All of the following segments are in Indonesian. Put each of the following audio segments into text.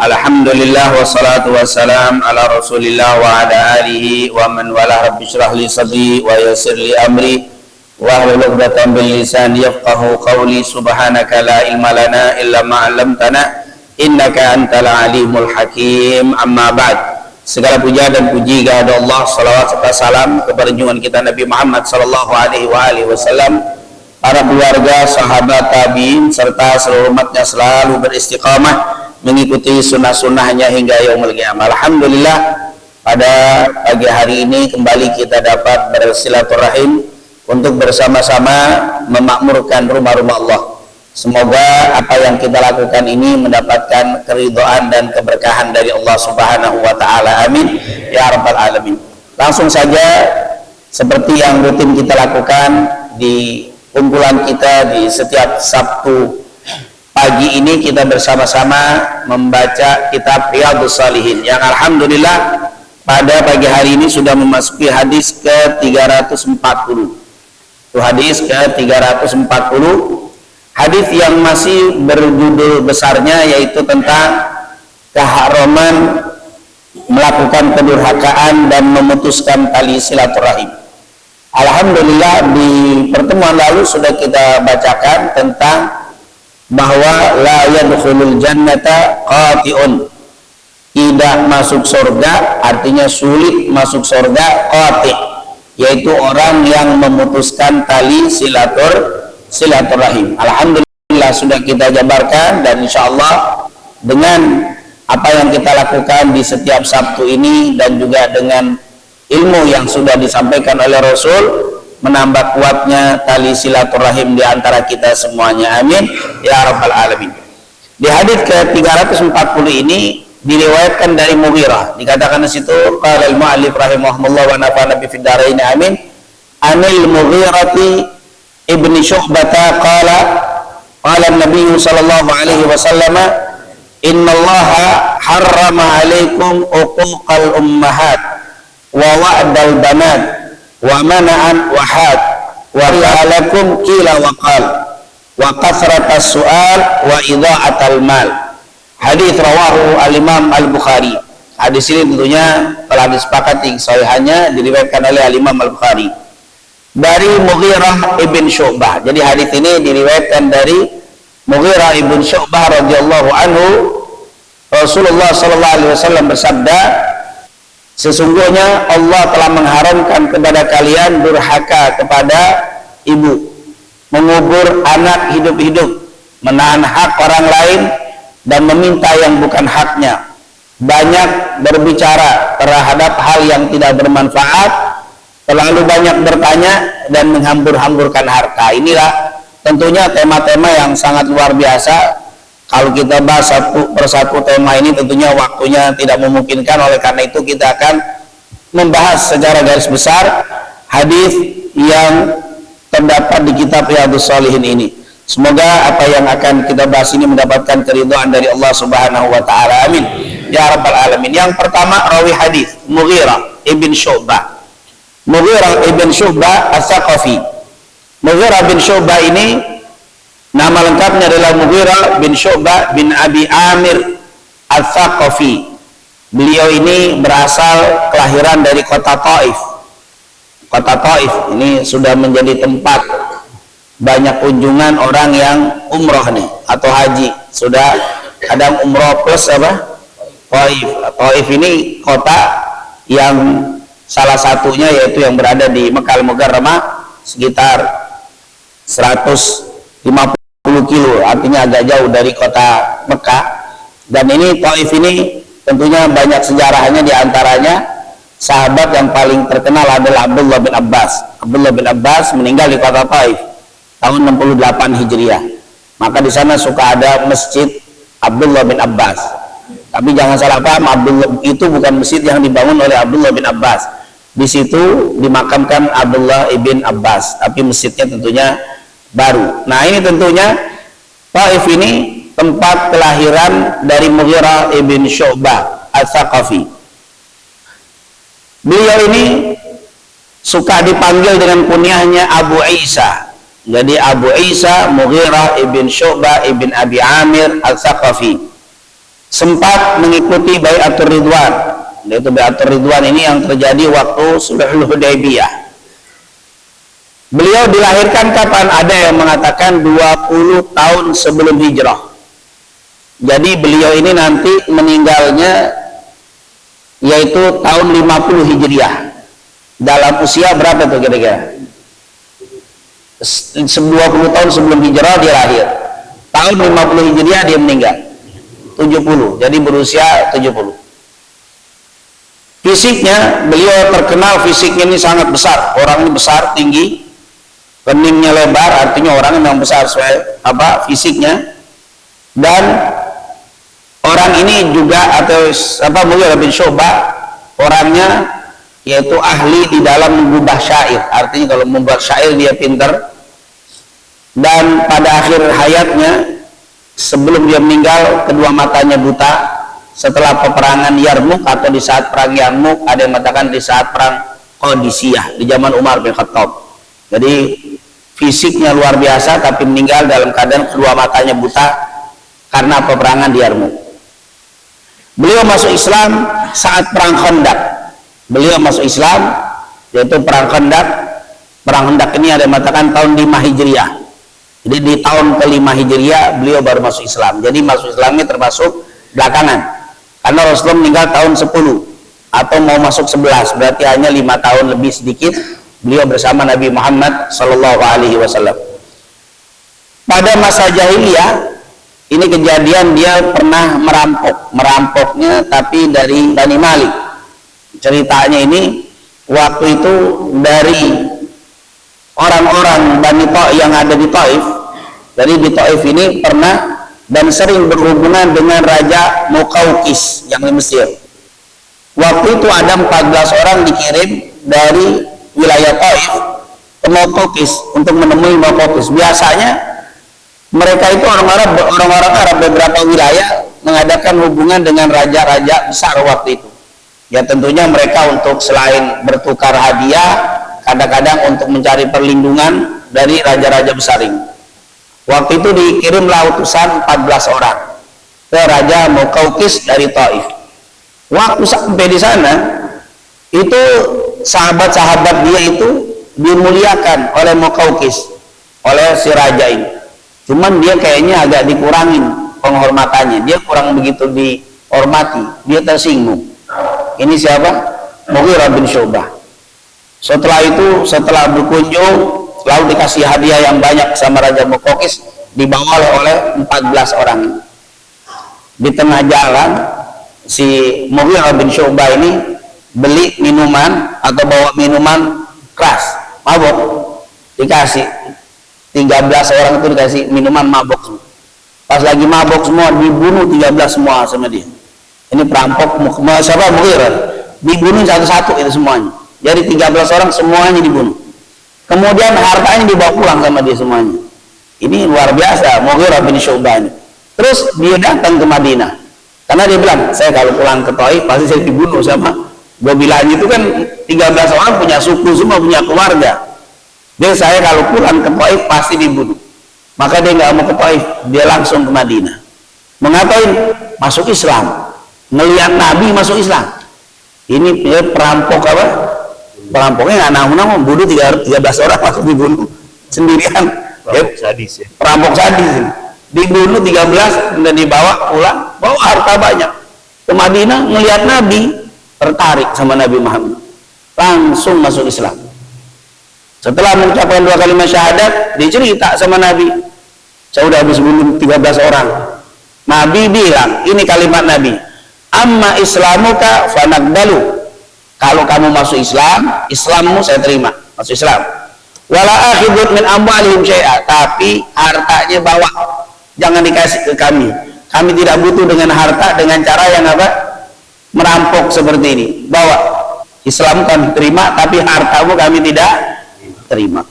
Alhamdulillah wassalatu wassalam ala Rasulillah wa ala alihi wa man wala. Rabbi shrah li sadri wa yassir li amri wa hlul 'uqdatam min lisani yafqahu qawli. Subhanaka la ilma lana illa ma 'allamtana innaka antal alimul hakim. Amma ba'd. Segala puja dan puji kepada Allah, salawat serta salam kepada junjungan kita Nabi Muhammad sallallahu alaihi wasallam, para keluarga, sahabat, tabi'in serta seluruh umatnya selalu beristiqamah mengikuti sunnah-sunnahnya hingga yaumul qiyamah. Alhamdulillah, pada pagi hari ini kembali kita dapat bersilaturahim untuk bersama-sama memakmurkan rumah-rumah Allah. Semoga apa yang kita lakukan ini mendapatkan keridhaan dan keberkahan dari Allah Subhanahu wa taala. Amin ya rabbal alamin. Langsung saja, seperti yang rutin kita lakukan di kumpulan kita di setiap Sabtu pagi ini, kita bersama-sama membaca kitab Riyadhus Shalihin yang alhamdulillah pada pagi hari ini sudah memasuki hadis ke-340. Itu hadis ke-340, hadis yang masih berjudul besarnya yaitu tentang keharaman melakukan kedurhakaan dan memutuskan tali silaturahim. Alhamdulillah, di pertemuan lalu sudah kita bacakan tentang bahwa la yadkhulul jannata qati'un, tidak masuk surga, artinya sulit masuk surga, qati', yaitu orang yang memutuskan tali silaturahim. Alhamdulillah sudah kita jabarkan, dan insyaallah dengan apa yang kita lakukan di setiap Sabtu ini dan juga dengan ilmu yang sudah disampaikan oleh Rasul, menambah kuatnya tali silaturahim di antara kita semuanya. Amin ya rabbal alamin. Di hadis ke-340 ini diriwayatkan dari Mughirah, dikatakan di situ qala al-mu'allif rahimahullah wa nafa'ana bi fid dharain amin, anil Mughirati ibni Syu'bah qala qala an-nabiy sallallahu alaihi wasallam innallaha harrama alaikum uquqal ummahat wa wa'dal banat wa mana'an wahad wa qalakum qila wa qal wa kasratas su'al wa idha'atal mal. Hadis rawahu al-Imam al-Bukhari. Hadis ini tentunya telah disepakati sahihannya, diriwayatkan oleh al-Imam al-Bukhari dari Mughirah ibn Syu'bah. Jadi hadis ini diriwayatkan dari Mughirah ibn Syu'bah radhiyallahu anhu. Rasulullah sallallahu alaihi wasallam bersabda, sesungguhnya Allah telah mengharamkan kepada kalian durhaka kepada ibu, mengubur anak hidup-hidup, menahan hak orang lain dan meminta yang bukan haknya, banyak berbicara terhadap hal yang tidak bermanfaat, terlalu banyak bertanya dan menghambur-hamburkan harta. Inilah tentunya tema-tema yang sangat luar biasa. Kalau kita bahas satu persatu tema ini tentunya waktunya tidak memungkinkan, oleh karena itu kita akan membahas secara garis besar hadis yang terdapat di kitab Riyadhus Shalihin ini. Semoga apa yang akan kita bahas ini mendapatkan keridhaan dari Allah Subhanahu wa taala. Amin ya rabbal alamin. Yang pertama, rawi hadis Mughirah ibn Syu'bah. Mughirah ibn Syu'bah As-Saqafi. Mughirah bin Syu'bah ini nama lengkapnya adalah Mughirah bin Syu'bah bin Abi Amir Al-Thaqafi. Beliau ini berasal kelahiran dari kota Taif. Kota Taif ini sudah menjadi tempat banyak kunjungan orang yang umroh nih atau haji. Sudah kadang umroh plus apa? Taif. Taif ini kota yang salah satunya yaitu yang berada di Mekah Al-Mukarramah, sekitar 150 kilo, artinya agak jauh dari kota Mekah. Dan ini Taif ini tentunya banyak sejarahnya, diantaranya sahabat yang paling terkenal adalah Abdullah bin Abbas. Abdullah bin Abbas meninggal di kota Taif tahun 68 Hijriah. Maka di sana suka ada masjid Abdullah bin Abbas. Tapi jangan salah paham, Abdullah itu bukan masjid yang dibangun oleh Abdullah bin Abbas. Di situ dimakamkan Abdullah ibn Abbas, tapi masjidnya tentunya baru. Nah, ini tentunya Taif ini tempat kelahiran dari Mughirah ibn Syu'bah Al-Thaqafi. Beliau ini suka dipanggil dengan kunyahnya Abu Isa. Jadi Abu Isa Mughirah ibn Syu'bah ibn Abi Amir Al-Thaqafi. sempat mengikuti Bai'atur Ridwan, yaitu Bai'atur Ridwan ini yang terjadi waktu Sulhul Hudaybiyah. Beliau dilahirkan kapan? Ada yang mengatakan 20 tahun sebelum hijrah. Jadi beliau ini nanti meninggalnya yaitu tahun 50 Hijriah. Dalam usia berapa tuh kira-kira? 20 tahun sebelum hijrah dia lahir. Tahun 50 Hijriah dia meninggal. 70. Jadi berusia 70. Fisiknya, beliau terkenal fisiknya ini sangat besar. Orangnya besar, tinggi, keningnya lebar, artinya orang yang besar sesuai fisiknya. Dan orang ini juga Mughirah bin Syu'bah orangnya yaitu ahli di dalam mengubah syair. Artinya kalau membuat syair dia pintar. Dan pada akhir hayatnya sebelum dia meninggal kedua matanya buta. Setelah peperangan Yarmuk atau di saat perang Yarmuk, ada yang mengatakan di saat perang Qadisiyah di zaman Umar bin Khattab. Jadi fisiknya luar biasa tapi meninggal dalam keadaan kedua matanya buta karena peperangan di Yarmuk. Beliau masuk Islam saat perang Khandaq. Beliau masuk Islam yaitu perang Khandaq. Perang Khandaq ini ada yang mengatakan tahun 5 Hijriah. Jadi di tahun ke-5 Hijriah beliau baru masuk Islam. Jadi masuk Islamnya termasuk belakangan. Karena Rasulullah meninggal tahun 10 atau mau masuk 11, berarti hanya 5 tahun lebih sedikit beliau bersama Nabi Muhammad Sallallahu Alaihi Wasallam. Pada masa jahiliyah ini kejadian dia pernah merampoknya tapi dari Bani Malik. Ceritanya ini waktu itu dari orang-orang Bani Taif yang ada di Taif. Jadi di Taif ini pernah dan sering berhubungan dengan Raja Muqawqis yang di Mesir. Waktu itu ada 14 orang dikirim dari wilayah Taif ke Muqawqis untuk menemui Muqawqis. Biasanya mereka itu orang-orang Arab beberapa wilayah mengadakan hubungan dengan raja-raja besar waktu itu. Ya tentunya mereka untuk selain bertukar hadiah, kadang-kadang untuk mencari perlindungan dari raja-raja besar ini. Waktu itu dikirimlah utusan 14 orang ke Raja Muqawqis dari Taif. Waktu sampai di sana, itu sahabat-sahabat dia itu dimuliakan oleh Muqawqis, oleh si raja ini. Cuman dia kayaknya agak dikurangin penghormatannya. Dia kurang begitu dihormati. Dia tersinggung. Ini siapa? Mughirah bin Syu'bah. Setelah itu, setelah berkunjung, lalu dikasih hadiah yang banyak sama Raja Muqawqis, dibawa oleh 14 orang. Di tengah jalan si Mughirah bin Syu'bah ini beli minuman atau bawa minuman keras, mabok, dikasih 13 orang itu dikasih minuman mabok. Pas lagi mabok semua dibunuh 13 semua sama dia. Ini perampok siapa? Mughirah dibunuh satu-satu itu semuanya. Jadi 13 orang semuanya dibunuh. Kemudian hartanya dibawa pulang sama dia semuanya. Ini luar biasa Mughirah bin Syu'bah ini. Terus dia datang ke Madinah. Karena dia bilang, saya kalau pulang ke Taif pasti saya dibunuh sama. Gue bilang itu kan 13 orang punya suku semua, punya keluarga. Dia saya kalau pulang ke Taif pasti dibunuh. Maka dia nggak mau ke Taif, dia langsung ke Madinah. Mengapain? Masuk Islam. Melihat Nabi masuk Islam. Ini dia perampok apa? Perampoknya nggak nanggung bunuh 13 orang langsung dibunuh sendirian. Perampok sadis ya. Perampok sadis ini. Dibunuh 13 dan dibawa pulang, bawa harta banyak ke Madinah. Melihat Nabi, tertarik sama Nabi Muhammad, langsung masuk Islam. Setelah mengucapkan 2 kalimat syahadat, dicerita sama Nabi, saya udah habis bunuh 13 orang. Nabi bilang, ini kalimat Nabi, amma islamuka fanaqbalu. Kalau kamu masuk Islam, Islammu saya terima, masuk Islam. Wala akhidut min amwalihim syai'a, tapi hartanya bawa, jangan dikasih ke kami. Kami tidak butuh dengan harta dengan cara yang apa? Merampok seperti ini. Bawa. Islam kami terima, tapi hartamu kami tidak terima.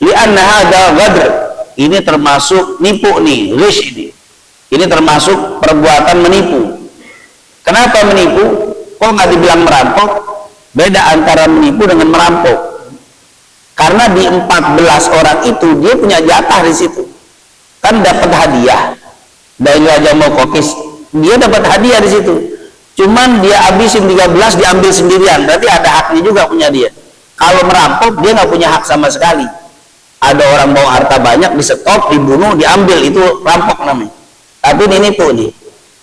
Li'anna hadza ghadr. Ini termasuk nipu nih, ghish ini. Ini termasuk perbuatan menipu. Kenapa menipu? Kok nggak dibilang merampok? Beda antara menipu dengan merampok. Karena di 14 orang itu dia punya jatah di situ. Kan dapat hadiah dari Raja Muqawqis dia dapat hadiah di situ. Cuman dia habisin 13, diambil sendirian, berarti ada haknya juga punya dia. Kalau merampok dia nggak punya hak sama sekali. Ada orang bawa harta banyak, disetop, dibunuh, diambil, itu rampok namanya. Tapi ini tuh nih,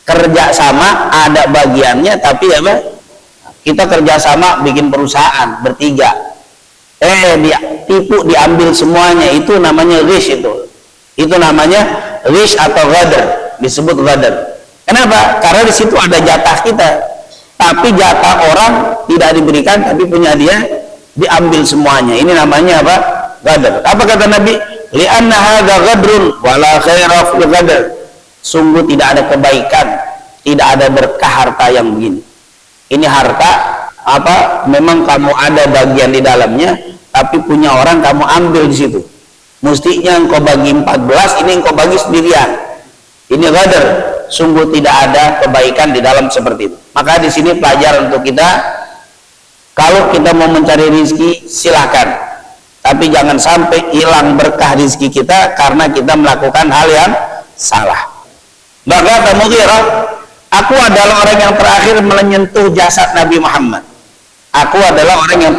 kerja sama ada bagiannya, tapi apa? Kita kerjasama bikin perusahaan bertiga. Dia tipu, diambil semuanya, itu namanya ghish itu. Itu namanya ghish atau ghadar, disebut ghadar. Kenapa? Karena di situ ada jatah kita, tapi jatah orang tidak diberikan, tapi punya dia diambil semuanya. Ini namanya apa? Ghadar. Apa kata Nabi? Li'anna hadza ghadrun wala khaira fil ghadar. Sungguh tidak ada kebaikan, tidak ada berkah harta yang begini. Ini harta apa? Memang kamu ada bagian di dalamnya, tapi punya orang kamu ambil di situ. Mestinya engkau bagi 14, ini engkau bagi sendirian. Ini ghadar. Sungguh tidak ada kebaikan di dalam seperti itu. Maka di sini pelajaran untuk kita, kalau kita mau mencari rezeki silakan, tapi jangan sampai hilang berkah rezeki kita karena kita melakukan hal yang salah. Maka Mughirah, aku adalah orang yang terakhir menyentuh jasad Nabi Muhammad. Aku adalah orang yang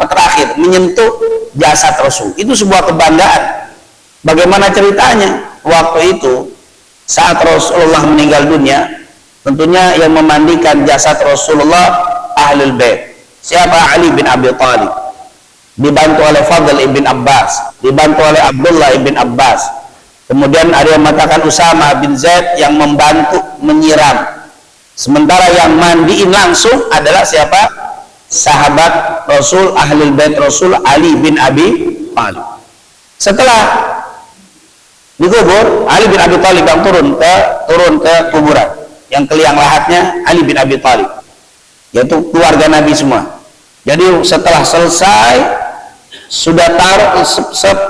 terakhir menyentuh jasad Rasul. Itu sebuah kebanggaan. Bagaimana ceritanya? Waktu itu saat Rasulullah meninggal dunia, tentunya yang memandikan jasad Rasulullah Ahlul Bait. Siapa? Ali bin Abi Thalib. Dibantu oleh Fadl ibn Abbas, dibantu oleh Abdullah ibn Abbas. Kemudian ada yang mengatakan Usama bin Zaid yang membantu menyiram. Sementara yang mandiin langsung adalah siapa? Sahabat Rasul, Ahlul Bait Rasul, Ali bin Abi Thalib. Setelah dikubur, Ali bin Abi Thalib yang turun ke kuburan, yang ke liang lahatnya Ali bin Abi Thalib, yaitu keluarga Nabi semua. Jadi setelah selesai, sudah taruh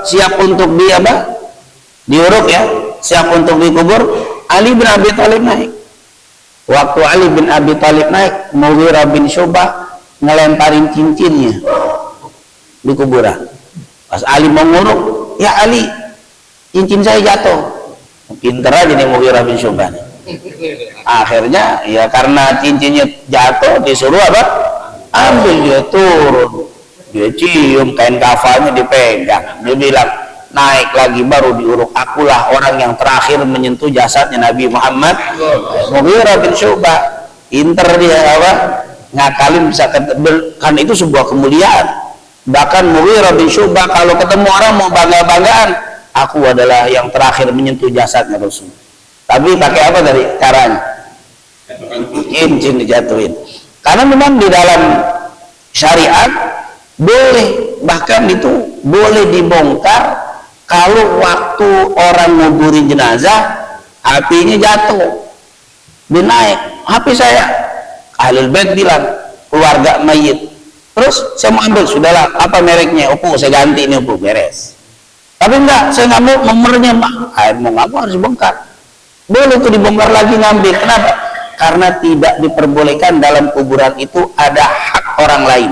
siap untuk diuruk ya, siap untuk dikubur, Ali bin Abi Thalib naik. Waktu Ali bin Abi Thalib naik, Mughirah bin Syu'bah ngelemparin cincinnya di kuburan. Pas Ali mau nguruk, ya Ali, cincin saya jatuh. Pinter aja nih Mughirah bin Syu'bah. Akhirnya ya karena cincinnya jatuh, disuruh apa? Ambil, dia turun, dia cium kain kafalnya, dipegang, dia bilang naik lagi baru diuruk. Akulah orang yang terakhir menyentuh jasadnya Nabi Muhammad. Mughirah bin Syu'bah pinter dia apa? Ngakalin bisa kan, itu sebuah kemuliaan. Bahkan Mughirah bin Syu'bah kalau ketemu orang mau bangga-banggaan, aku adalah yang terakhir menyentuh jasadnya Rasul. Tapi pakai apa dari caranya? Cincin dijatuhin. Karena memang di dalam syariat boleh, bahkan itu boleh dibongkar kalau waktu orang nguburin jenazah HP-nya jatuh, dia naik, HP saya. Ahlul Bait bilang, keluarga mayit, terus saya mau ambil, sudahlah, apa mereknya? Oppo, saya ganti ini Oppo, beres. Tapi enggak, saya nggak mau nomornya, Pak. Mau nggak mau harus bongkar. Boleh tuh dibongkar lagi, ngambil. Kenapa? Karena tidak diperbolehkan dalam kuburan itu ada hak orang lain.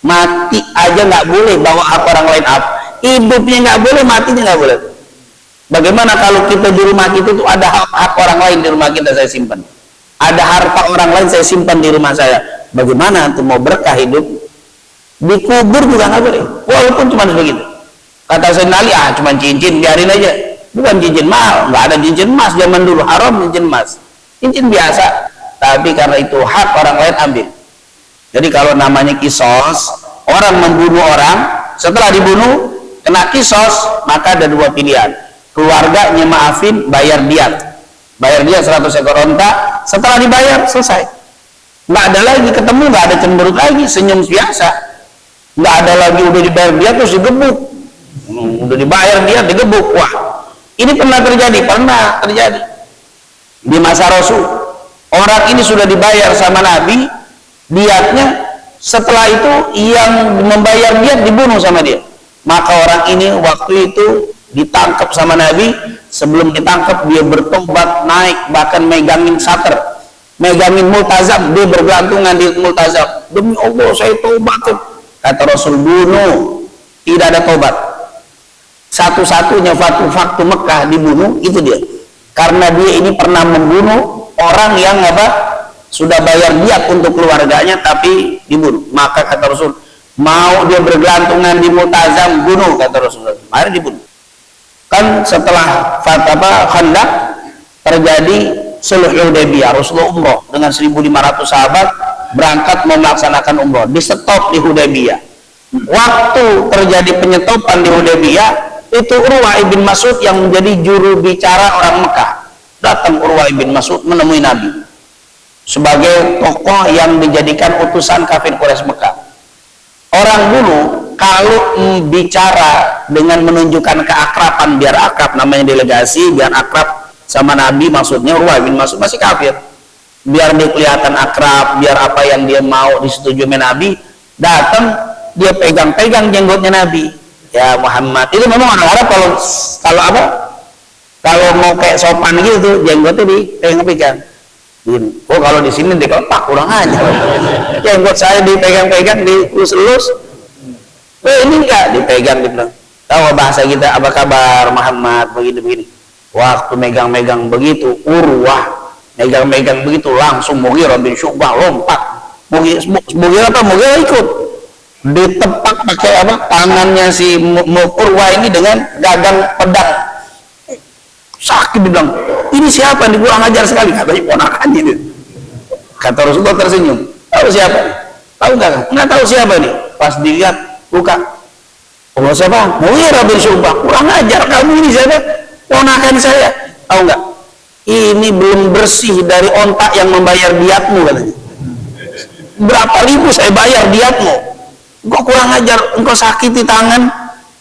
Mati aja nggak boleh bawa hak orang lain apa? Hidupnya nggak boleh, matinya nggak boleh. Bagaimana kalau kita di rumah kita itu ada hak orang lain di rumah kita saya simpan? Ada harta orang lain saya simpan di rumah saya. Bagaimana untuk mau berkah hidup? Dikubur juga nggak boleh, walaupun cuma begitu. Kata Sayyidina Ali, cuma cincin, biarin aja. Bukan cincin mahal, nggak ada cincin emas zaman dulu, haram cincin emas. Cincin biasa, tapi karena itu hak orang lain ambil. Jadi kalau namanya kisos, orang membunuh orang, setelah dibunuh kena kisos, maka ada dua pilihan. Keluarganya maafin, bayar diat. Bayar diat 100 ekor onta, setelah dibayar selesai. Nggak ada lagi ketemu, nggak ada cemberut lagi, senyum biasa. Nggak ada lagi udah dibayar diat terus digebuk. Udah dibayar diat digebuk. Wah, ini pernah terjadi di masa Rasul. Orang ini sudah dibayar sama Nabi diatnya, setelah itu yang membayar diat dibunuh sama dia. Maka orang ini waktu itu ditangkap sama Nabi. Sebelum ditangkap dia bertobat, naik, bahkan megangin sater, megangin multazam, dia bergelantungan di multazam. Demi Allah saya tobat. Kata Rasul, bunuh, tidak ada tobat. Satu-satunya faktu Mekah dibunuh itu dia. karena dia ini pernah membunuh orang yang sudah bayar diat untuk keluarganya tapi dibunuh. Maka kata Rasul, mau dia bergelantungan di Multazam, bunuh, kata Rasul. Akhirnya dibunuh. Kan setelah Khandaq terjadi Sulh Hudaybiyah, Rasulullah umroh dengan 1.500 sahabat berangkat mau melaksanakan umroh, di stop di Hudaybiyah. Waktu terjadi penyetopan di Hudaybiyah, itu Urwah ibn Mas'ud yang menjadi juru bicara orang Mekah. Datang Urwah ibn Mas'ud menemui Nabi sebagai tokoh yang dijadikan utusan kafir Quraisy Mekah. Orang dulu kalau bicara dengan menunjukkan keakraban, biar akrab, namanya delegasi, biar akrab sama Nabi, maksudnya Urwah bin Mas'ud masih kafir, biar dia kelihatan akrab, biar apa yang dia mau disetujui oleh Nabi, datang dia pegang-pegang jenggotnya Nabi. Ya Muhammad, itu memang orang Arab kalau mau kayak sopan gitu, jenggotnya dipegang-pegang. Oh kalau di sini dikelepak, kurang aja. Jenggot saya dipegang-pegang, dielus-elus. Ini enggak dipegang, dibilang. Tahu bahasa kita, apa kabar Muhammad, begini-begini. Waktu megang-megang begitu, Urwah megang-megang begitu, langsung Mughirah bin Syu'bah lompat. Mughirah ikut. Ditepak pakai tangannya si Urwah ini dengan gagang pedang. Sakit, dibilang, ini siapa nih, kurang ajar sekali, katanya ponakan gitu. Kata Rasulullah tersenyum, tahu siapa? Tahu nggak tahu siapa nih. Pas dilihat buka, oh siapa? Mughirah bin Syu'bah. Kurang ajar kamu, ini siapa? Ponakan saya. Tahu nggak? Ini belum bersih dari ontak yang membayar diatmu, katanya. Berapa ribu saya bayar diatmu? Engkau kurang ajar, engkau sakiti tangan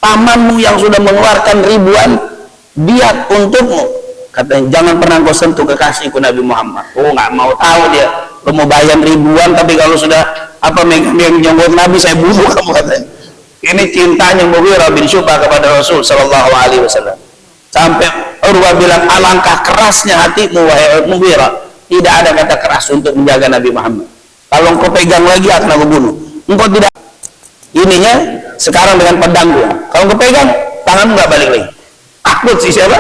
pamanmu yang sudah mengeluarkan ribuan diat untukmu. Katanya, jangan pernah kau sentuh kekasihku Nabi Muhammad. Oh nggak mau tahu dia, lu mau bayar ribuan tapi kalau sudah megang jenggot Nabi, saya bunuh kamu, katanya. Ini cintanya Mughirah bin Syu'bah kepada Rasul Shallallahu Alaihi Wasallam. Sampai Urwah bilang, alangkah kerasnya hatimu wahai Mughirah, tidak ada kata keras untuk menjaga Nabi Muhammad. Kalau engkau pegang lagi akan aku bunuh. Engkau tidak, ininya sekarang dengan pedangku. Kalau engkau pegang, tanganmu nggak balik lagi. Takut sih siapa?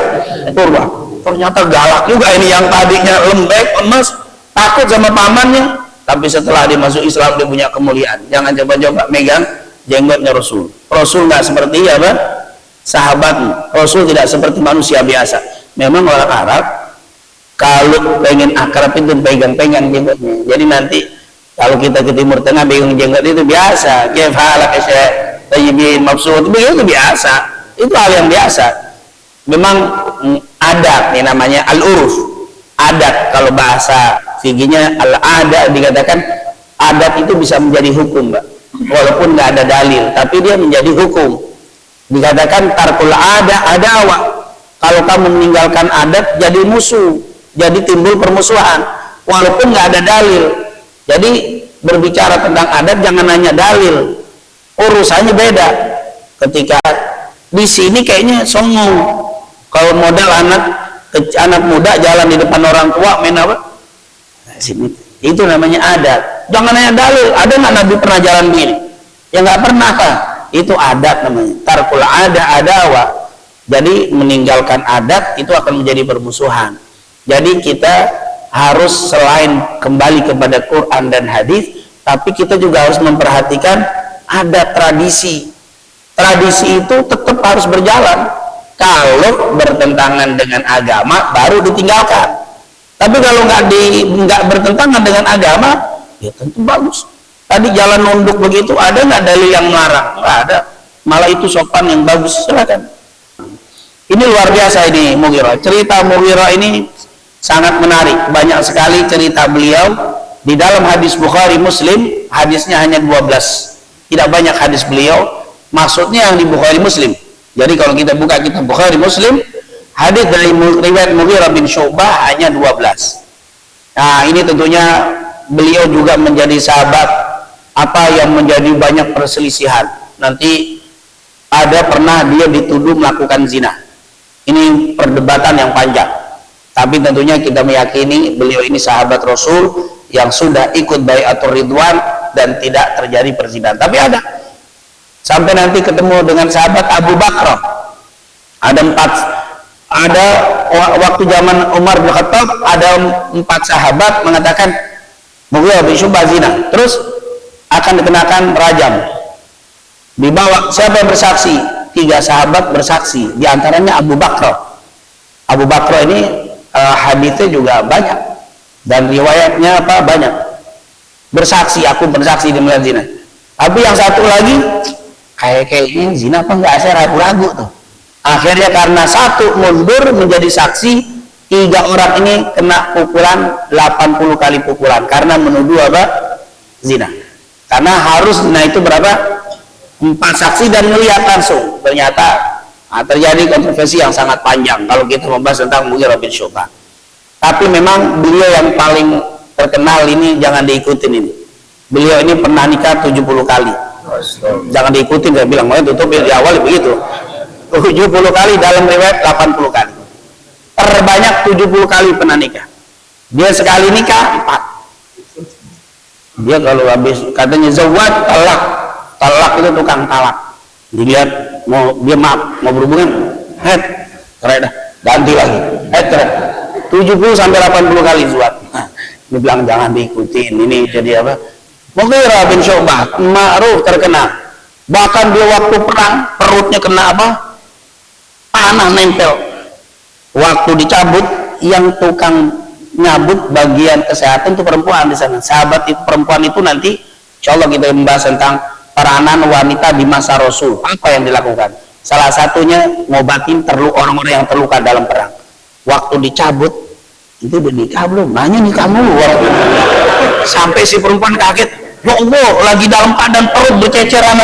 Urwah. Ternyata galak juga ini, yang tadinya lembek, emas, takut sama pamannya, tapi setelah dia masuk Islam dia punya kemuliaan. Jangan coba-coba megang jenggotnya Rasul. Rasul nggak seperti sahabatmu. Rasul tidak seperti manusia biasa. Memang orang Arab kalau pengen akrab itu pegang-pegang jenggotnya. Jadi nanti kalau kita ke Timur Tengah pegang jenggot itu biasa. Kefalak tayyibin maksud begitu biasa. Itu hal yang biasa. Memang adat, ini namanya al-uruf. Adat, kalau bahasa fiqihnya al-adat, dikatakan adat itu bisa menjadi hukum, Mbak. Walaupun nggak ada dalil, tapi dia menjadi hukum. Dikatakan tarkul adawah. Kalau kamu meninggalkan adat, jadi musuh, jadi timbul permusuhan. Walaupun nggak ada dalil. Jadi berbicara tentang adat jangan hanya dalil, urusannya beda. Ketika di sini kayaknya songong. Kalau modal anak muda jalan di depan orang tua main apa? Nah, sini itu namanya adat. Jangan hanya dalil. Ada nggak Nabi pernah jalan begini? Ya nggak pernah kan? Itu adat namanya. Tarkul adawah. Jadi meninggalkan adat itu akan menjadi permusuhan. Jadi kita harus selain kembali kepada Quran dan hadis, tapi kita juga harus memperhatikan adat tradisi. Tradisi itu tetap harus berjalan. Kalau bertentangan dengan agama baru ditinggalkan. Tapi kalau nggak bertentangan dengan agama, ya tentu bagus. Tadi jalan nunduk begitu, ada nggak dalil yang melarang? Nggak ada. Malah itu sopan yang bagus, silakan. Ini luar biasa ini Mughirah. Cerita Mughirah ini sangat menarik. Banyak sekali cerita beliau. Di dalam hadis Bukhari Muslim, hadisnya hanya 12. Tidak banyak hadis beliau. Maksudnya yang di Bukhari Muslim. Jadi kalau kita buka kitab Bukhari Muslim, hadis dari riwayat Mughirah bin Syu'bah hanya 12. Nah, ini tentunya beliau juga menjadi sahabat yang menjadi banyak perselisihan. Nanti ada pernah dia dituduh melakukan zina. Ini perdebatan yang panjang. Tapi tentunya kita meyakini beliau ini sahabat Rasul yang sudah ikut bai'atur ridwan dan tidak terjadi perzinahan. Tapi ada. Sampai nanti ketemu dengan sahabat Abu Bakar. Ada Ada waktu zaman Umar bin Khattab ada 4 sahabat mengatakan Mughirah bin Syu'bah zina, terus akan dikenakan rajam. Dibawa, siapa yang bersaksi? 3 sahabat bersaksi, diantaranya Abu Bakar. Abu Bakar ini haditsnya juga banyak dan riwayatnya banyak. Bersaksi, aku bersaksi di melihat zina. Tapi yang satu lagi kayaknya zina apa enggak, saya ragu-ragu tuh. Akhirnya karena satu mundur menjadi saksi, 3 orang ini kena pukulan 80 kali pukulan karena menuduh zina. Karena harus zina itu berapa? 4 saksi dan melihat langsung. Ternyata terjadi kontroversi yang sangat panjang kalau kita membahas tentang Mughirah bin Syu'bah. Tapi memang beliau yang paling terkenal ini jangan diikutin ini. Beliau ini pernah nikah 70 kali. Jangan diikutin, saya bilang, makanya tutup di awal begitu. 70 kali, dalam riwayat 80 kali. Terbanyak 70 kali pernah nikah. Dia sekali nikah 4. Dia kalau habis katanya zawad talak itu tukang talak. Dilihat dia maaf mau berhubungan, cerai dah, ganti lagi, cerai. 70 sampai 80 kali zawad. Dia bilang jangan diikutin, ini jadi apa? Mughirah bin Syu'bah ma'ruf terkenal. Bahkan dia waktu perang perutnya kena panah nempel. Waktu dicabut, yang tukang nyabut bagian kesehatan itu perempuan di sana. Sahabat itu, perempuan itu nanti insya Allah kita membahas tentang peranan wanita di masa Rasul. Apa yang dilakukan? Salah satunya ngobatin orang-orang yang terluka dalam perang. Waktu dicabut, itu udah nikah belum? Nanya nikah mulu. Sampai si perempuan kaget. Ya Allah, lagi dalam keadaan perut berceceran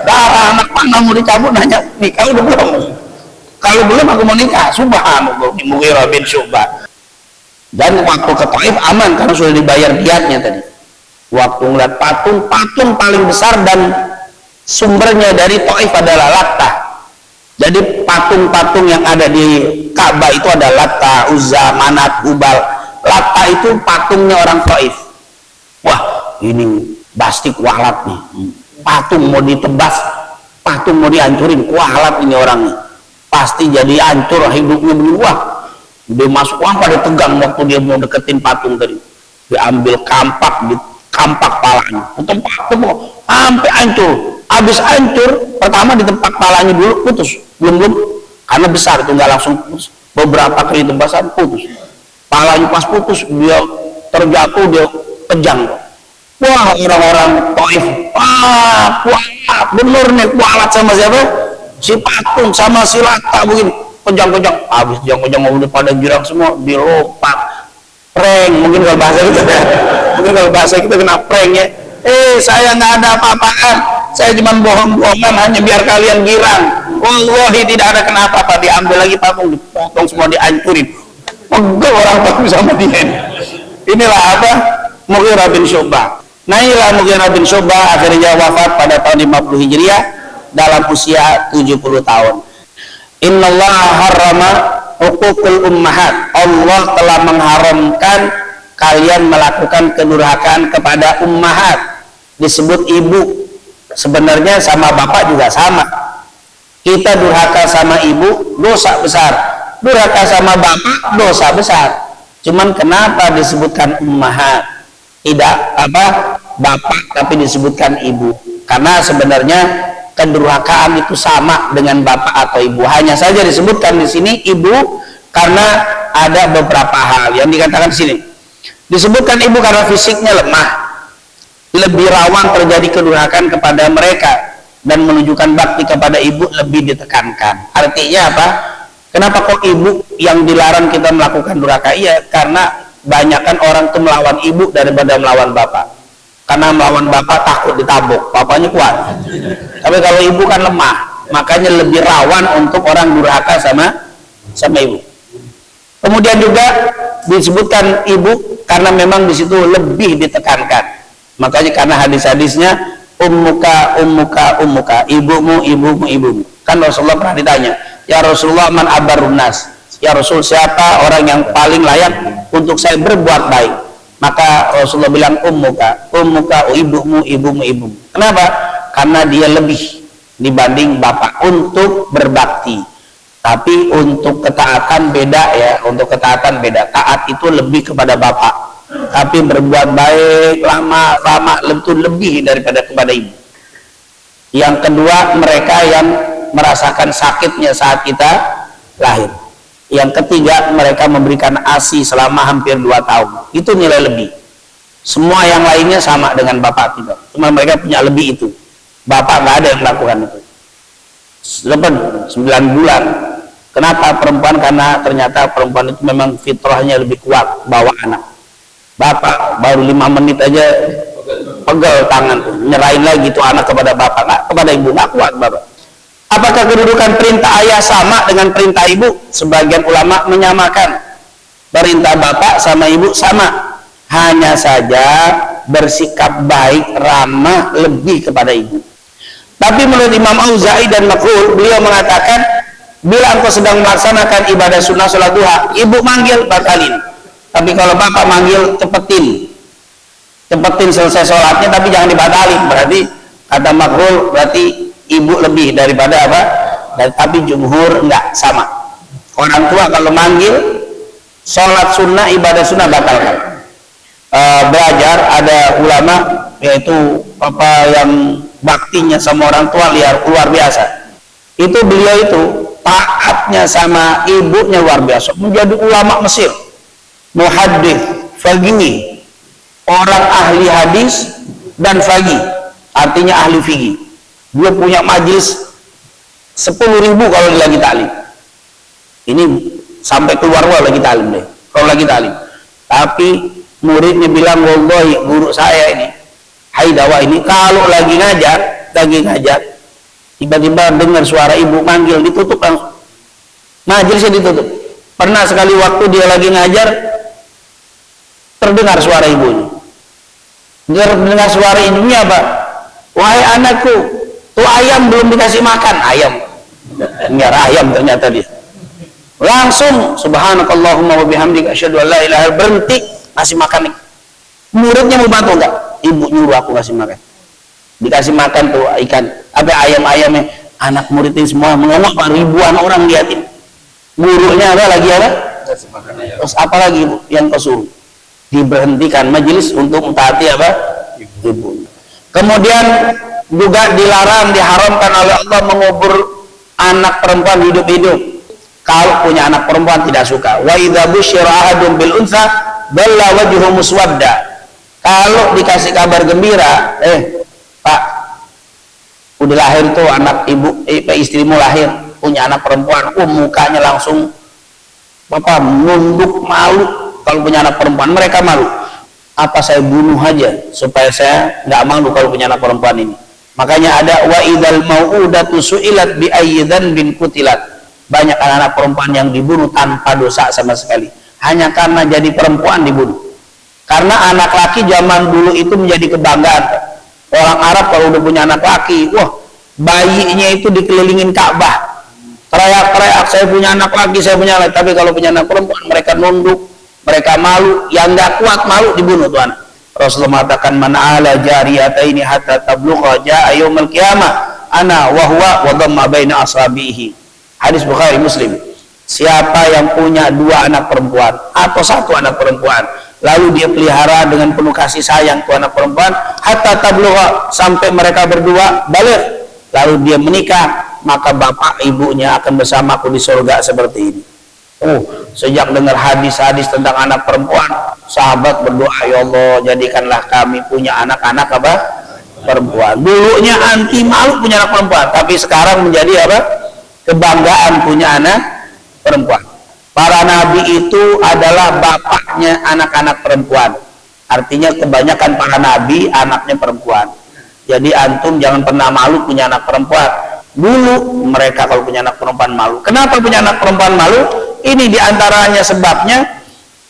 darah anak panah mau dicabut, nanya nikah udah belum? Kalau belum aku mau nikah. Subhanallah, Mughirah bin Syu'bah. Dan waktu ke Taif aman karena sudah dibayar diatnya tadi. Waktu ngeliat patung paling besar dan sumbernya dari Taif adalah Latta. Jadi patung-patung yang ada di Ka'bah itu ada Latta, Uzza, Manat, Hubal. Latta itu patungnya orang Taif. Wah, ini pasti kualat nih. Patung mau ditebas, patung mau dihancurin, kualat ini orangnya. Pasti jadi hancur hidupnya begini. Wah, dia masuk pada tegang waktu dia mau deketin patung tadi. Diambil kampak, dikampak palanya, tempat sampai hancur. Habis hancur, pertama di tempat palanya dulu putus, belum karena besar itu nggak langsung putus. Beberapa kali tembasan putus. Palanya pas putus dia terjatuh, dia kejang. Wah, orang-orang Taif, kualat, bener nih kualat sama siapa? Si patung sama si Latta begini, kejang-kejang. Habis kejang-kejang udah pada girang semua, dilompat. Prank, mungkin kalau bahasa kita, kena prank ya. Saya nggak ada apa-apaan, saya cuma bohong-bohongan hanya biar kalian girang. Wallahi tidak ada kenapa-apa. Diambil lagi patung, dipotong semua, dihancurin. Pegel orang Taif sama dia. Inilah apa? Mughirah bin Syu'bah. Nah, inilah Mughirah bin Syu'bah akhirnya wafat pada tahun 50 Hijriah dalam usia 70 tahun. Innallaha harrama huququl ummahat. Allah telah mengharamkan kalian melakukan kedurhakaan kepada ummahat. Disebut ibu. Sebenarnya sama bapak juga sama. Kita durhaka sama ibu dosa besar. Durhaka sama bapak dosa besar. Cuman kenapa disebutkan ummahat? Tidak bapak tapi disebutkan ibu. Karena sebenarnya kedurhakaan itu sama dengan bapak atau ibu. Hanya saja disebutkan di sini ibu karena ada beberapa hal yang dikatakan di sini. Disebutkan ibu karena fisiknya lemah, lebih rawan terjadi kedurhakaan kepada mereka, dan menunjukkan bakti kepada ibu lebih ditekankan. Artinya apa? Kenapa kok ibu yang dilarang kita melakukan durhaka? Iya, karena banyakkan orang itu melawan ibu daripada melawan bapak. Karena melawan bapak takut ditabuk, bapaknya kuat. Tapi kalau ibu kan lemah, makanya lebih rawan untuk orang durhaka sama ibu. Kemudian juga disebutkan ibu karena memang di situ lebih ditekankan. Makanya karena hadis-hadisnya ummuka, ibumu. Kan Rasulullah pernah ditanya, ya Rasulullah, man abarun nas? Ya Rasul, siapa orang yang paling layak untuk saya berbuat baik? Maka Rasulullah bilang ummuka, ibumu. Kenapa? Karena dia lebih dibanding bapak untuk berbakti. Tapi untuk ketaatan beda ya, untuk ketaatan beda. Taat itu lebih kepada bapak, tapi berbuat baik lama itu lebih daripada kepada ibu. Yang kedua, mereka yang merasakan sakitnya saat kita lahir. Yang ketiga, mereka memberikan ASI selama hampir 2 tahun. Itu nilai lebih. Semua yang lainnya sama dengan bapak kita, cuma mereka punya lebih itu. Bapak nggak ada yang melakukan itu. 9 bulan. Kenapa perempuan? Karena ternyata perempuan itu memang fitrahnya lebih kuat bawa anak. Bapak baru 5 menit aja pegel tangan, nyerahin lagi tuh anak kepada bapak, nggak kepada ibu, nggak kuat bapak. Apakah kedudukan perintah ayah sama dengan perintah ibu? Sebagian ulama menyamakan. Perintah bapak sama ibu sama, hanya saja bersikap baik ramah lebih kepada ibu. Tapi menurut Imam Auza'i dan Makhul, beliau mengatakan, bila engkau sedang melaksanakan ibadah sunnah sholat duha, ibu manggil, batalin. Tapi kalau bapak manggil, cepetin selesai sholatnya, tapi jangan dibatalin. Berarti kata Makhul, berarti ibu lebih daripada apa? Tapi jumhur enggak, sama. Orang tua kalau manggil sholat sunnah, ibadah sunnah, batalkan. Belajar ada ulama, yaitu apa yang baktinya sama orang tua luar biasa. Itu beliau itu taatnya sama ibunya luar biasa, menjadi ulama Mesir, muhaddits, faqih, orang ahli hadis dan faqih, artinya ahli fikih. Dia punya majelis 10.000 kalau lagi taklim. Ini sampai keluar lagi taklim deh, kalau lagi taklim. Tapi muridnya bilang, wallahi guru saya ini Haidawa ini kalau lagi ngajar tiba-tiba dengar suara ibu manggil, ditutup langsung, majelisnya ditutup. Pernah sekali waktu dia lagi ngajar, terdengar suara ibunya. Dengar suara ibunya apa? Wahai anakku, tuh ayam belum dikasih makan. Ayam, nyara ayam ternyata dia. Langsung subhanakallahumma wa bihamdika asyhadu an la ilaha illa anta, berhenti, ngasih makan nih. Muridnya mau bantu enggak? Ibu nyuruh aku ngasih makan. Dikasih makan tuh ikan, apa ayam-ayamnya. Anak murid ini semua mengomong, ribuan orang liatin. Gurunya apa lagi apa? Terus apa lagi yang kau suruh? Diberhentikan majelis untuk mentaati apa? Ibu. Kemudian juga dilarang, diharamkan oleh Allah mengubur anak perempuan hidup-hidup. Kalau punya anak perempuan tidak suka. Wa idza busyira ahadun bil untha dalla wajhuhu muswadda. Kalau dikasih kabar gembira, Pak, udah lahir tuh anak ibu, istrimu lahir, punya anak perempuan, mukanya langsung Bapak nunduk, malu. Kalau punya anak perempuan, mereka malu. Apa saya bunuh aja supaya saya nggak malu kalau punya anak perempuan ini. Makanya ada wa idzal mau'udatu su'ilat bi ayyi dzanbin qutilat. Banyak anak-anak perempuan yang dibunuh tanpa dosa sama sekali, hanya karena jadi perempuan dibunuh. Karena anak laki zaman dulu itu menjadi kebanggaan. Orang Arab kalau udah punya anak laki, wah, bayinya itu dikelilingin Ka'bah, teriak-teriak, saya punya anak laki, saya punya anak. Tapi kalau punya anak perempuan, mereka nunduk, mereka malu. Yang nggak kuat malu dibunuh tuh anak. Rasulullah mengatakan, man ala jariyataini hatta tablugha ja'a yaumil qiyamah ana wa huwa wa dhamma baina asabihi. Hadis Bukhari Muslim. Siapa yang punya 2 anak perempuan atau 1 anak perempuan, lalu dia pelihara dengan penuh kasih sayang tuh anak perempuan, hatta tablugha, sampai mereka berdua balik, lalu dia menikah, maka bapak ibunya akan bersamaku di surga seperti ini. Sejak dengar hadis-hadis tentang anak perempuan, sahabat berdoa, ya Allah, jadikanlah kami punya anak-anak apa? Perempuan. Dulunya anti malu punya anak perempuan, tapi sekarang menjadi apa? Kebanggaan punya anak perempuan. Para nabi itu adalah bapaknya anak-anak perempuan. Artinya kebanyakan para nabi anaknya perempuan. Jadi antum jangan pernah malu punya anak perempuan. Dulu mereka kalau punya anak perempuan malu. Kenapa punya anak perempuan malu? Ini diantaranya sebabnya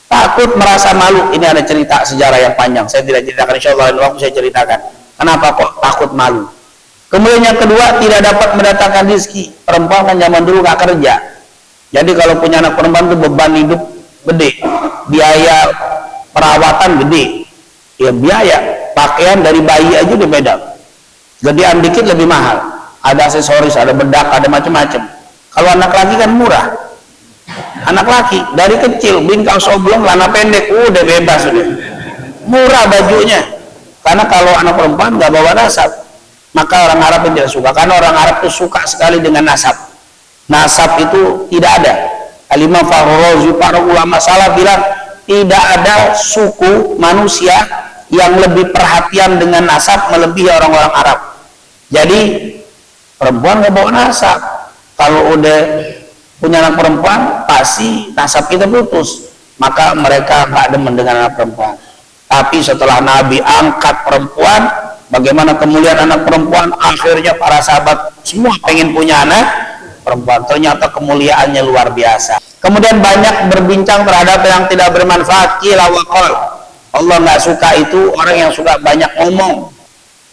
takut merasa malu. Ini ada cerita sejarah yang panjang. Saya tidak ceritakan, insyaallah lain waktu saya ceritakan. Kenapa kok takut malu? Kemudian yang kedua, tidak dapat mendatangkan rezeki. Perempuan kan zaman dulu nggak kerja. Jadi kalau punya anak perempuan itu beban hidup gede, biaya perawatan gede, ya biaya pakaian dari bayi aja udah beda, gedean dikit lebih mahal, ada aksesoris, ada bedak, ada macam-macam. Kalau anak laki kan murah. Anak laki dari kecil bin kaos oblong, celana pendek, udah bebas udah. Murah bajunya. Karena kalau anak perempuan nggak bawa nasab, maka orang Arab tidak suka. Karena orang Arab itu suka sekali dengan nasab. Nasab itu tidak ada. Al-Imam Fakhruddin, para ulama salaf bilang tidak ada suku manusia yang lebih perhatian dengan nasab melebihi orang-orang Arab. Jadi perempuan nggak bawa nasab. Kalau udah punya anak perempuan, pasti nasab kita putus. Maka mereka nggak demen dengan anak perempuan. Tapi setelah Nabi angkat perempuan, bagaimana kemuliaan anak perempuan, akhirnya para sahabat semua pengen punya anak perempuan. Ternyata kemuliaannya luar biasa. Kemudian banyak berbincang terhadap yang tidak bermanfaat. Qila wa qal. Allah nggak suka itu orang yang suka banyak ngomong.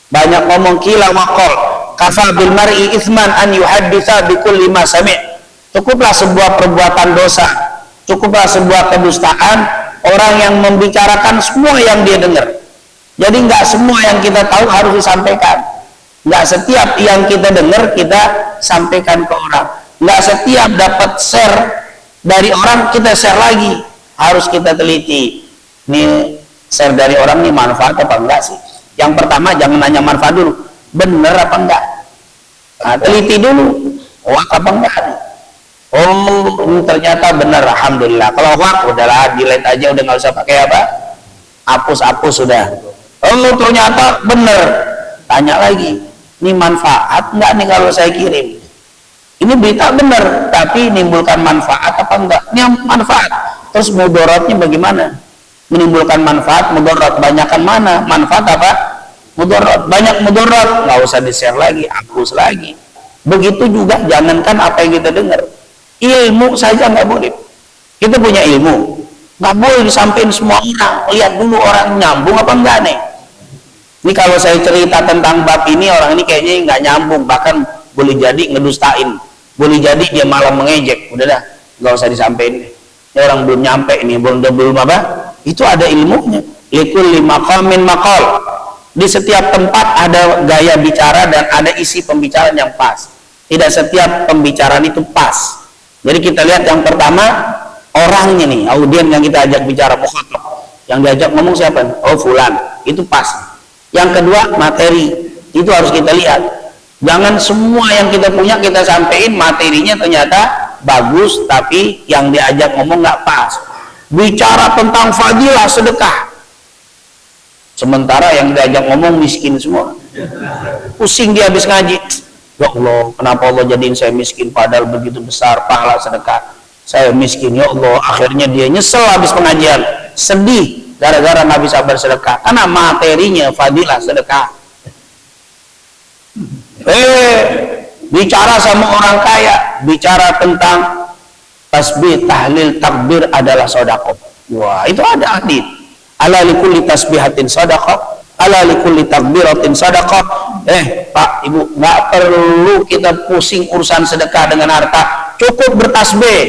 Banyak ngomong. Qila wa qal. Kafa bil mar'i itsman an yuhadditsa bi kulli ma sami'. Cukuplah sebuah perbuatan dosa, cukuplah sebuah kedustaan orang yang membicarakan semua yang dia dengar. Jadi nggak semua yang kita tahu harus disampaikan. Nggak setiap yang kita dengar kita sampaikan ke orang. Nggak setiap dapat share dari orang kita share lagi. Harus kita teliti. Nih share dari orang nih manfaat apa enggak sih? Yang pertama jangan nanya manfaat dulu, bener apa enggak? Nah, teliti dulu, wah apa enggak nih? Oh, ini ternyata benar, alhamdulillah. Kalau wah, udahlah, delete aja, udah nggak usah pakai apa, hapus sudah. Oh, ternyata benar. Tanya lagi, ini manfaat nggak nih kalau saya kirim? Ini berita benar, tapi menimbulkan manfaat apa enggak? Ini manfaat. Terus mudaratnya bagaimana? Menimbulkan manfaat, mudarat banyakan mana? Manfaat apa? Mudarat. Banyak mudarat, nggak usah di-share lagi, hapus lagi. Begitu juga, jangankan apa yang kita dengar. Ilmu saja nggak boleh. Kita punya ilmu, nggak boleh disampaikan semua orang. Lihat dulu orang nyambung apa enggak nih. Ini kalau saya cerita tentang bab ini, orang ini kayaknya nggak nyambung, bahkan boleh jadi ngedustain, boleh jadi dia malah mengejek. Udah dah, nggak usah disampaikan. Ini orang belum nyampe ini, belum apa? Itu ada ilmunya. Likulli maqamin maqal. Di setiap tempat ada gaya bicara dan ada isi pembicaraan yang pas. Tidak setiap pembicaraan itu pas. Jadi kita lihat yang pertama orangnya nih, audien yang kita ajak bicara, mukhatab. Yang diajak ngomong siapa? Oh fulan, itu pas. Yang kedua materi, itu harus kita lihat. Jangan semua yang kita punya kita sampein, materinya ternyata bagus, tapi yang diajak ngomong nggak pas. Bicara tentang fadilah sedekah, sementara yang diajak ngomong miskin semua. Pusing dia habis ngaji. Ya Allah, kenapa Allah jadiin saya miskin padahal begitu besar pahala sedekah. Saya miskin, ya Allah. Akhirnya dia nyesel habis pengajian, sedih gara-gara nggak bisa bersedekah karena materinya fadilah sedekah. Bicara sama orang kaya, bicara tentang tasbih, tahlil, takbir adalah sedekah. Wah, itu ada hadis. Ala likulli tasbihatin sedekah, ala likulli takbiratin sedekah. Pak, Ibu, nggak perlu kita pusing urusan sedekah dengan harta. Cukup bertasbih,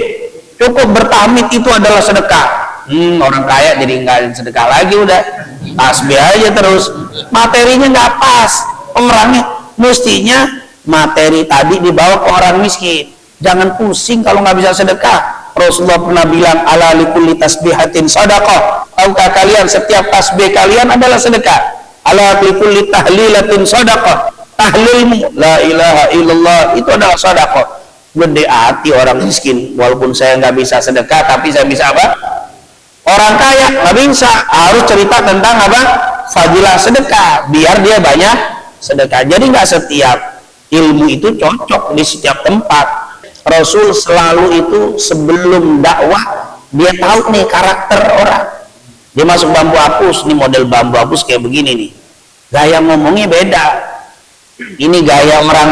cukup bertahmid, itu adalah sedekah. Orang kaya jadi nggak sedekah lagi, udah tasbih aja terus. Materinya nggak pas. Orangnya mestinya materi tadi dibawa ke orang miskin. Jangan pusing kalau nggak bisa sedekah. Rasulullah pernah bilang, ala likulli tasbihatin sedekah. Tahukah kalian setiap tasbih kalian adalah sedekah? Ala likulli tahlilatin sedekah. Tahlilmu la ilaha illallah itu adalah sedekah. Gede hati orang miskin, walaupun saya nggak bisa sedekah, tapi saya bisa apa? Orang kaya nggak bisa, harus cerita tentang apa? Fadilah sedekah, biar dia banyak sedekah. Jadi nggak setiap ilmu itu cocok di setiap tempat. Rasul selalu itu sebelum dakwah dia tahu nih karakter orang. Dia masuk bambu hapus, nih model bambu hapus kayak begini nih, gaya ngomongnya beda. Ini gaya orang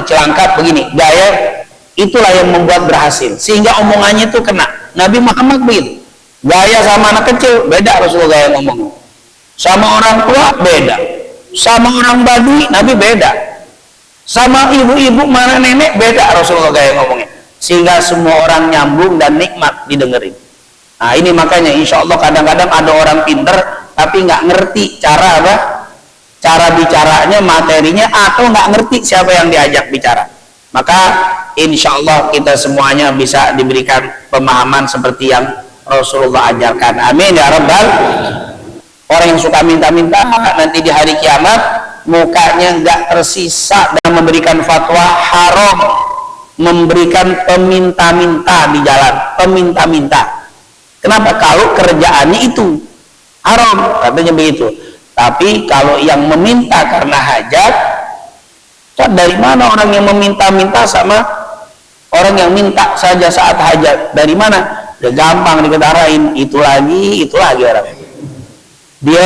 celangkap begini, gaya itulah yang membuat berhasil, sehingga omongannya itu kena. Nabi Muhammad begitu, gaya sama anak kecil beda. Rasulullah gaya ngomong sama orang tua beda, sama orang Badui Nabi beda, sama ibu-ibu mana nenek beda. Rasulullah gaya ngomongnya, sehingga semua orang nyambung dan nikmat didengerin. Nah ini makanya insya Allah kadang-kadang ada orang pinter tapi nggak ngerti cara apa, cara bicaranya, materinya, atau nggak ngerti siapa yang diajak bicara. Maka insya Allah kita semuanya bisa diberikan pemahaman seperti yang Rasulullah ajarkan. Amin ya rabbal. Orang yang suka minta-minta nanti di hari kiamat mukanya nggak tersisa dan memberikan fatwa haram memberikan peminta-minta di jalan, peminta-minta. Kenapa? Kalau kerjaannya itu haram, katanya begitu. Tapi kalau yang meminta karena hajat, dari mana orang yang meminta-minta sama orang yang minta saja saat hajat? Dari mana? Udah gampang diketarain, itu lagi orang. Dia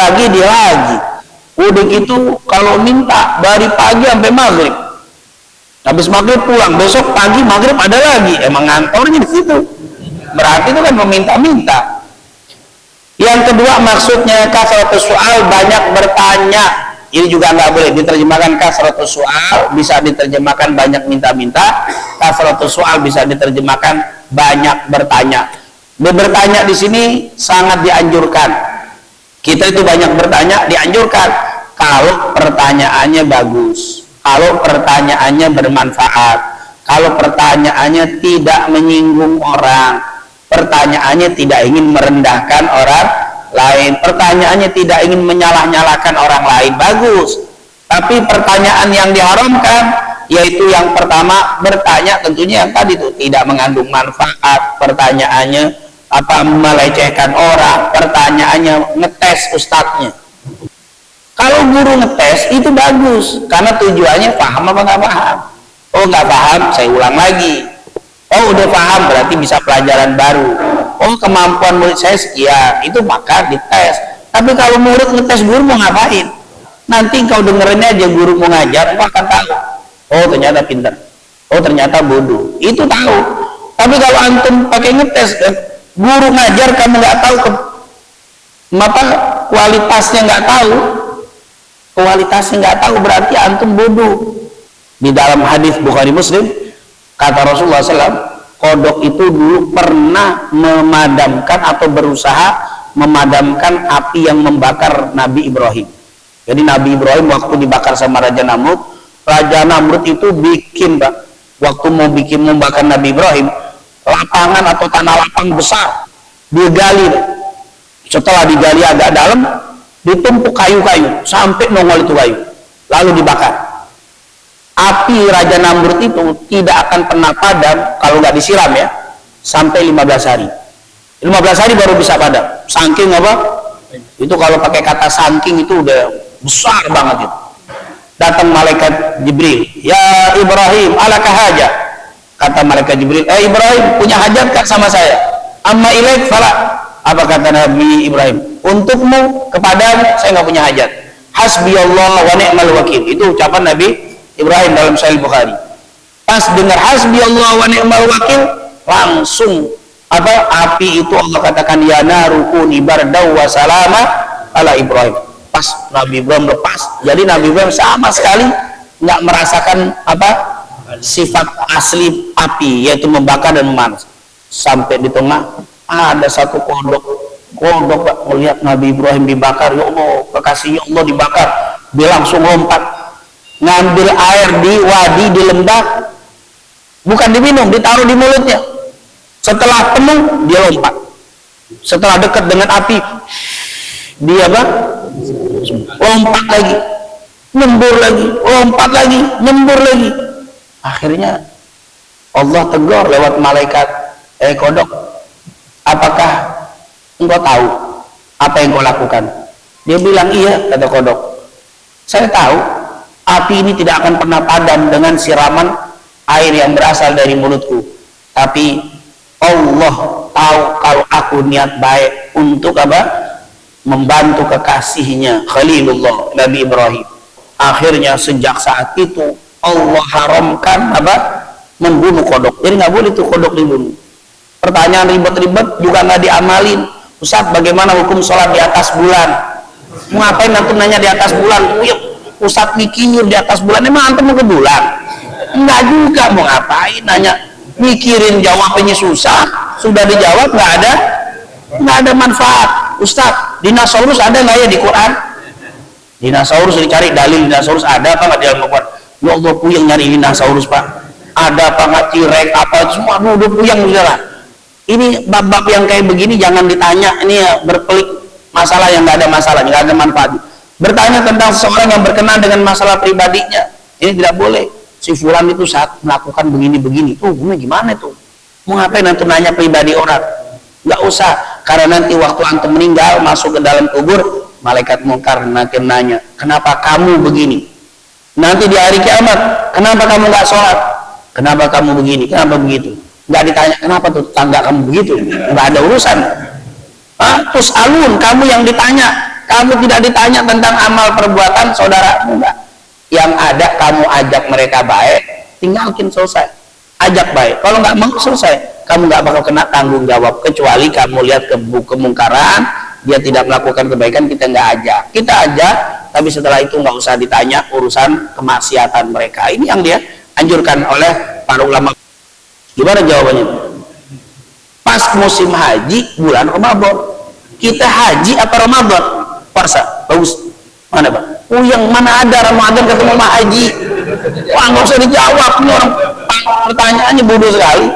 lagi. Udah gitu kalau minta dari pagi sampai maghrib. Habis maghrib pulang, besok pagi maghrib ada lagi. Emang ngantornya di situ. Berarti itu kan meminta-minta. Yang kedua maksudnya kasratus soal, banyak bertanya. Ini juga nggak boleh diterjemahkan kasratus soal, bisa diterjemahkan banyak minta-minta. Kasratus soal bisa diterjemahkan banyak bertanya. Bertanya di sini sangat dianjurkan. Kita itu banyak bertanya dianjurkan kalau pertanyaannya bagus, kalau pertanyaannya bermanfaat, kalau pertanyaannya tidak menyinggung orang, pertanyaannya tidak ingin merendahkan orang lain, pertanyaannya tidak ingin menyalah-nyalahkan orang lain, bagus. Tapi pertanyaan yang diharamkan yaitu yang pertama, bertanya tentunya yang tadi itu tidak mengandung manfaat, pertanyaannya melecehkan orang, pertanyaannya ngetes ustadznya. Kalau guru ngetes itu bagus karena tujuannya paham apa nggak paham. Oh nggak paham, saya ulang lagi. Oh udah paham, berarti bisa pelajaran baru. Oh kemampuan murid saya sekian, itu maka dites. Tapi kalau murid ngetes guru mau ngapain? Nanti kau dengerin aja guru mau ngajar, kau akan tahu. Oh ternyata pintar, oh ternyata bodoh, itu tahu. Tapi kalau antum pakai ngetes, guru ngajar kamu nggak tahu kualitasnya nggak tahu, berarti antum bodoh. Di dalam hadis Bukhari Muslim kata Rasulullah SAW, kodok itu dulu pernah memadamkan atau berusaha memadamkan api yang membakar Nabi Ibrahim. Jadi Nabi Ibrahim waktu dibakar sama Raja Namrud itu bikin, Pak, waktu mau membakar Nabi Ibrahim, lapangan atau tanah lapang besar dia gali. Setelah digali agak dalam, ditumpuk kayu-kayu sampai nongol itu kayu, lalu dibakar. Api Raja Namrud itu tidak akan pernah padam kalau nggak disiram ya, sampai 15 hari. 15 hari baru bisa padam. Saking apa? Itu kalau pakai kata saking itu udah besar banget itu. Datang malaikat Jibril, ya Ibrahim, alaka hajah. Kata malaikat Jibril, Ibrahim punya hajat kan sama saya? Amma ilaik fala. Apa kata Nabi Ibrahim? Untukmu, kepada saya nggak punya hajat. Hasbiyallah wa ni'mal wakil. Itu ucapan Nabi Ibrahim dalam Sahih Bukhari. Pas dengar hasbiyallah wa ni'mal wakil, langsung api itu Allah katakan ya narukuni bardaw wa salama ala Ibrahim. Pas Nabi Ibrahim lepas, jadi Nabi Ibrahim sama sekali nggak merasakan sifat asli api, yaitu membakar dan memanas. Sampai di tengah ada satu kodok Pak, melihat Nabi Ibrahim dibakar, ya Allah, kekasih Allah dibakar, dia langsung lompat ngambil air di wadi, di lembah, bukan diminum, ditaruh di mulutnya. Setelah penuh dia lompat, setelah dekat dengan api dia lompat lagi, nyembur lagi, lompat lagi, nyembur lagi. Akhirnya Allah tegur lewat malaikat, kodok, apakah engkau tahu apa yang kau lakukan? Dia bilang, iya, kata kodok, saya tahu api ini tidak akan pernah padam dengan siraman air yang berasal dari mulutku, tapi Allah tahu kalau aku niat baik untuk membantu kekasihnya Khalilullah Nabi Ibrahim. Akhirnya sejak saat itu Allah haramkan membunuh kodok. Jadi nggak boleh tuh kodok dibunuh. Pertanyaan ribet-ribet juga nggak diamalin. Ustaz, bagaimana hukum sholat di atas bulan? Mau ngapain antum nanya di atas bulan? Ustaz mikir di atas bulan, emang antum mau ke bulan? Enggak juga, mau ngapain nanya, mikirin jawabannya susah, sudah dijawab nggak ada manfaat. Ustaz, dinosaurus ada nggak ya di Quran? Dinosaurus dicari dalil, dinosaurus ada apa nggak di dalam Quran? Ya Allah, puyeng nyari dinosaurus Pak. ada apa cirek apa semua udah puyeng sudah. Ini bab-bab yang kayak begini jangan ditanya, ini ya berpelik masalah yang nggak ada masalah, nggak ada manfaat. Bertanya tentang seseorang yang berkenaan dengan masalah pribadinya, ini tidak boleh. Si fulan itu saat melakukan begini-begini, tuh gimana tuh? Mau ngapain nanti nanya pribadi orang? Nggak usah, karena nanti waktu antum meninggal masuk ke dalam kubur, malaikat mungkar nanti nanya, kenapa kamu begini? Nanti di hari kiamat, kenapa kamu nggak sholat? Kenapa kamu begini? Kenapa begitu? Nggak ditanya kenapa tuh tangga kamu begitu, nggak ada urusan. Terus alun kamu yang ditanya, kamu tidak ditanya tentang amal perbuatan saudaramu, enggak. Yang ada kamu ajak mereka baik, tinggalkan selesai. Ajak baik, kalau nggak mau selesai, kamu nggak bakal kena tanggung jawab, kecuali kamu lihat kemungkaran, dia tidak melakukan kebaikan, kita nggak ajak. Kita ajak, tapi setelah itu nggak usah ditanya urusan kemaksiatan mereka. Ini yang dia anjurkan oleh para ulama. Gimana jawabannya? Pas musim haji bulan Ramadan, kita haji apa Ramadan? Puasa, bagus. Mana Pak? Yang mana ada Ramadan ketemu sama haji? Wah nggak usah dijawab, ini orang pertanyaannya bodoh sekali.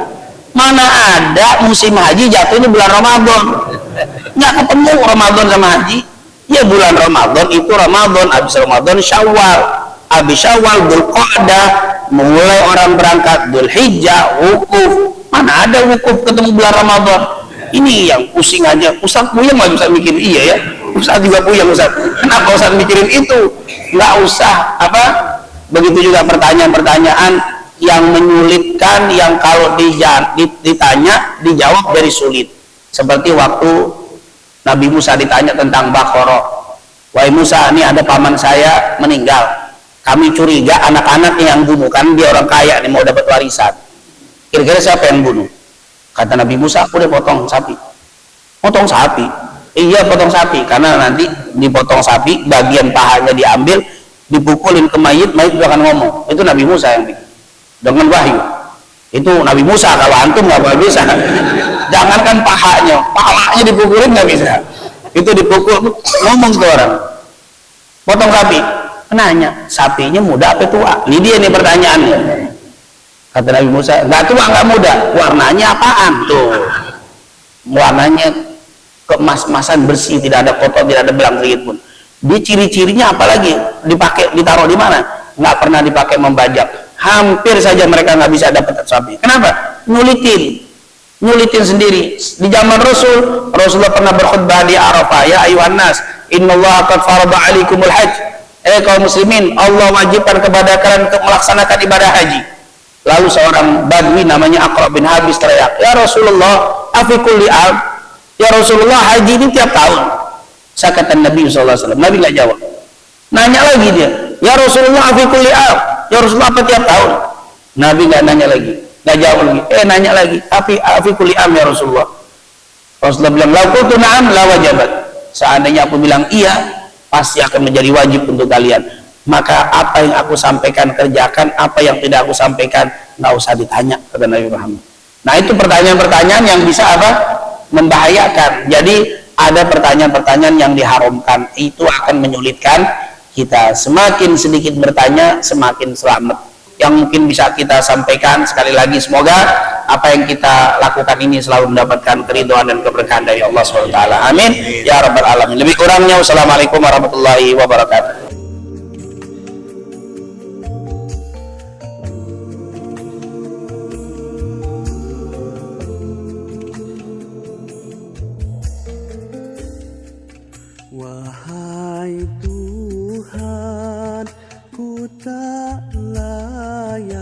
Mana ada musim haji jatuhnya bulan Ramadan? Nggak ketemu Ramadan sama haji. Ya bulan Ramadan itu Ramadan, habis Ramadan Syawal, habis Syawal Dzulqa'dah, mulai orang berangkat Dzulhijjah, wukuf. Mana ada wukuf ketemu bulan Ramadan? Ini yang pusing aja. Ustaz puyeng nggak bisa mikirin, iya ya. Ustaz juga puyeng Ustaz. Kenapa Ustaz mikirin itu? Nggak usah apa? Begitu juga pertanyaan-pertanyaan yang menyulitkan, yang kalau ditanya dijawab dari sulit. Seperti waktu Nabi Musa ditanya tentang Baqarah. Wahai Musa, ini ada paman saya meninggal. Kami curiga anak-anaknya yang bunuh, kan dia orang kaya nih mau dapat warisan. Kira-kira siapa yang bunuh? Kata Nabi Musa, aku udah potong sapi. Potong sapi? Iya potong sapi, karena nanti dipotong sapi, bagian pahanya diambil, dipukulin ke mayit, mayit akan ngomong. Itu Nabi Musa yang bikin dengan wahyu. Itu Nabi Musa, kalau antum nggak bisa. Jangankan pahanya dipukulin nggak bisa. Itu dipukul, ngomong ke orang. Potong sapi, nanya, sapinya muda apa tua? Ini dia nih pertanyaannya. Kata Nabi Musa, nggak tua nggak muda, warnanya apaan tuh? Warnanya kemas-masan bersih, tidak ada kotor, tidak ada belang sedikit pun. Dia ciri-cirinya apalagi dipakai, ditaruh di mana? Nggak pernah dipakai membajak. Hampir saja mereka nggak bisa dapat sapi. Kenapa? Nyulitin sendiri. Di zaman Rasulullah pernah berkhutbah di Arafah, ya ayuhan nas, innallaha qad farada alaikumul hajj. Kaum muslimin, Allah wajibkan kepada kalian untuk melaksanakan ibadah haji. Lalu seorang badui namanya Aqra bin Habis teriak, ya Rasulullah, afi kulli am. Ya Rasulullah, haji ini tiap tahun. Sakatan Nabi SAW. Nabi nggak jawab. Nanya lagi dia, ya Rasulullah, afi kulli am. Ya Rasulullah, apa tiap tahun? Nabi nggak nanya lagi, nggak jawab lagi. Nanya lagi, afi kulli am ya Rasulullah. Rasulullah bilang, lau qultu na'am la wajabat. Seandainya aku bilang iya, pasti akan menjadi wajib untuk kalian. Maka apa yang aku sampaikan kerjakan, apa yang tidak aku sampaikan nggak usah ditanya, kata Nabi Muhammad. Nah itu pertanyaan-pertanyaan yang bisa apa? Membahayakan. Jadi ada pertanyaan-pertanyaan yang diharamkan, itu akan menyulitkan kita. Semakin sedikit bertanya, semakin selamat. Yang mungkin bisa kita sampaikan sekali lagi, semoga apa yang kita lakukan ini selalu mendapatkan keridhaan dan keberkahan dari Allah SWT. Amin ya rabbal alamin. Lebih kurangnya, wassalamualaikum warahmatullahi wabarakatuh. Wahai Tuhan, ku tak layak